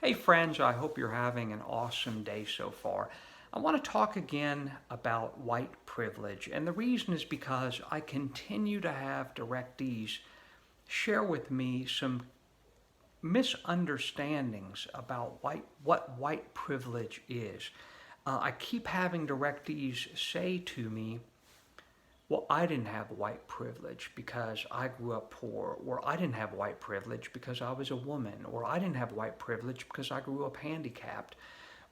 Hey friends, I hope you're having an awesome day so far. I want to talk again about white privilege, and the reason is because I continue to have directees share with me some misunderstandings about what white privilege is. I keep having directees say to me, well, I didn't have white privilege because I grew up poor, or I didn't have white privilege because I was a woman, or I didn't have white privilege because I grew up handicapped,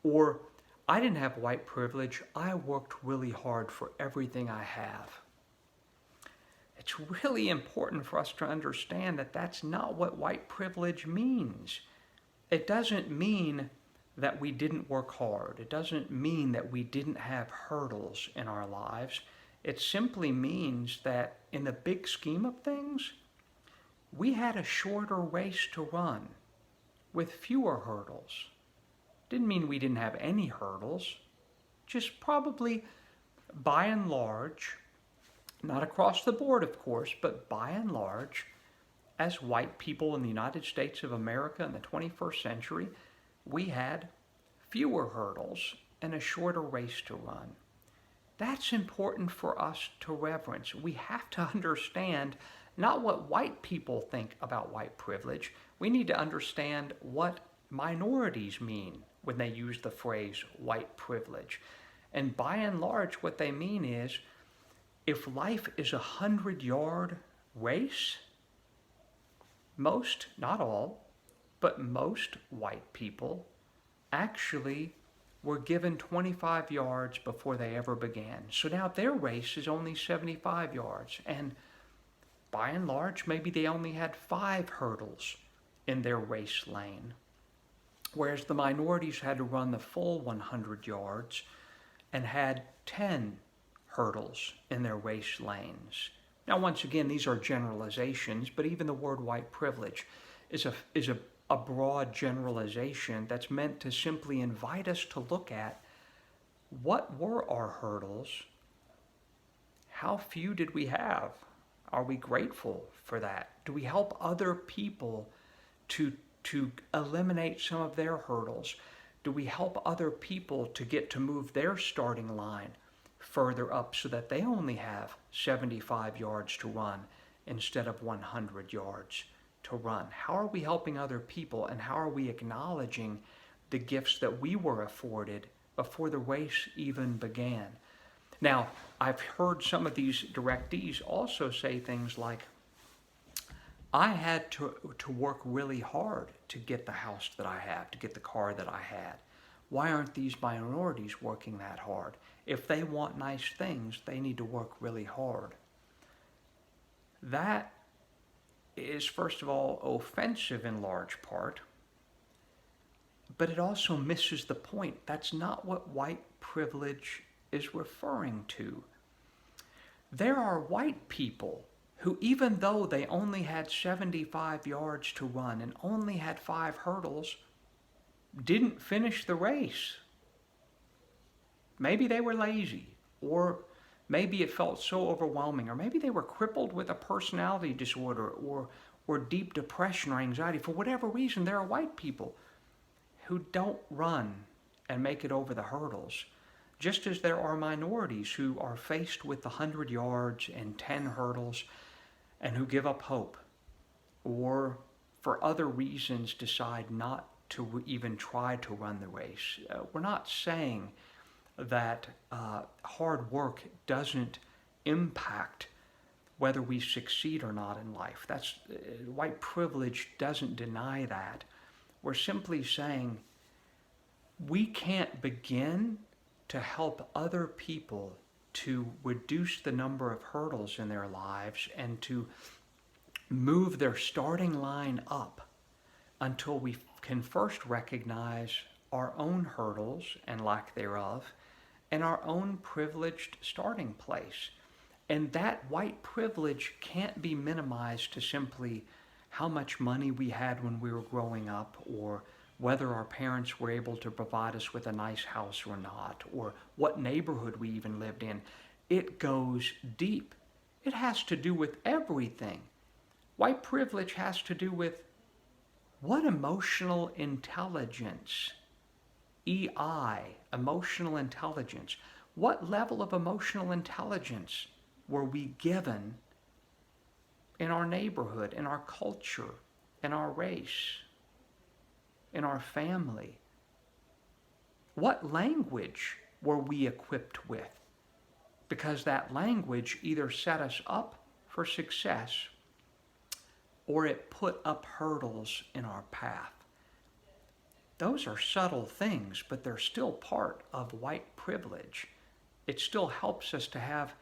or I didn't have white privilege, I worked really hard for everything I have. It's really important for us to understand that that's not what white privilege means. It doesn't mean that we didn't work hard. It doesn't mean that we didn't have hurdles in our lives. It simply means that in the big scheme of things, we had a shorter race to run with fewer hurdles. Didn't mean we didn't have any hurdles, just probably by and large, not across the board of course, but by and large, as white people in the United States of America in the 21st century, we had fewer hurdles and a shorter race to run. That's important for us to reverence. We have to understand not what white people think about white privilege. We need to understand what minorities mean when they use the phrase white privilege. And by and large, what they mean is if life is a 100-yard race, most, not all, but most white people actually were given 25 yards before they ever began. So now their race is only 75 yards. And by and large, maybe they only had 5 hurdles in their race lane. Whereas the minorities had to run the full 100 yards and had 10 hurdles in their race lanes. Now, once again, these are generalizations, but even the word white privilege is a broad generalization that's meant to simply invite us to look at what were our hurdles, how few did we have, are we grateful for that, do we help other people to eliminate some of their hurdles, do we help other people to get to move their starting line further up so that they only have 75 yards to run instead of 100 yards to run? How are we helping other people, and how are we acknowledging the gifts that we were afforded before the race even began? Now, I've heard some of these directees also say things like, I had to work really hard to get the house that I have, to get the car that I had. Why aren't these minorities working that hard? If they want nice things, they need to work really hard. That is, first of all, offensive in large part, but it also misses the point. That's not what white privilege is referring to. There are white people who, even though they only had 75 yards to run and only had 5 hurdles, didn't finish the race. Maybe they were lazy, or maybe it felt so overwhelming, or maybe they were crippled with a personality disorder or deep depression or anxiety. For whatever reason, there are white people who don't run and make it over the hurdles, just as there are minorities who are faced with the 100 yards and 10 hurdles and who give up hope, or for other reasons decide not to even try to run the race. We're not saying that hard work doesn't impact whether we succeed or not in life. That's white privilege doesn't deny that. We're simply saying we can't begin to help other people to reduce the number of hurdles in their lives and to move their starting line up until we can first recognize our own hurdles and lack thereof and our own privileged starting place. And that white privilege can't be minimized to simply how much money we had when we were growing up, or whether our parents were able to provide us with a nice house or not, or what neighborhood we even lived in. It goes deep. It has to do with everything. White privilege has to do with What emotional intelligence, EI, emotional intelligence, what level of emotional intelligence were we given in our neighborhood, in our culture, in our race, in our family? What language were we equipped with? Because that language either set us up for success or it put up hurdles in our path. Those are subtle things, but they're still part of white privilege. It still helps us to have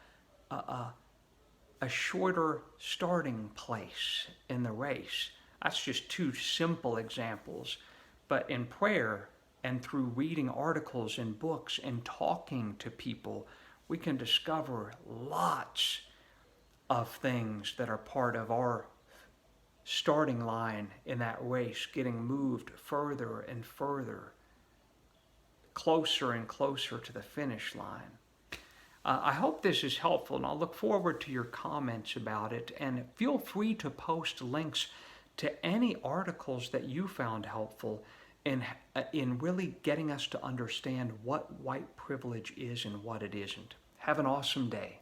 a shorter starting place in the race. That's just two simple examples. But in prayer and through reading articles and books and talking to people, we can discover lots of things that are part of our starting line in that race, getting moved further and further, closer and closer to the finish line. I hope this is helpful, and I'll look forward to your comments about it. And feel free to post links to any articles that you found helpful in really getting us to understand what white privilege is and what it isn't. Have an awesome day.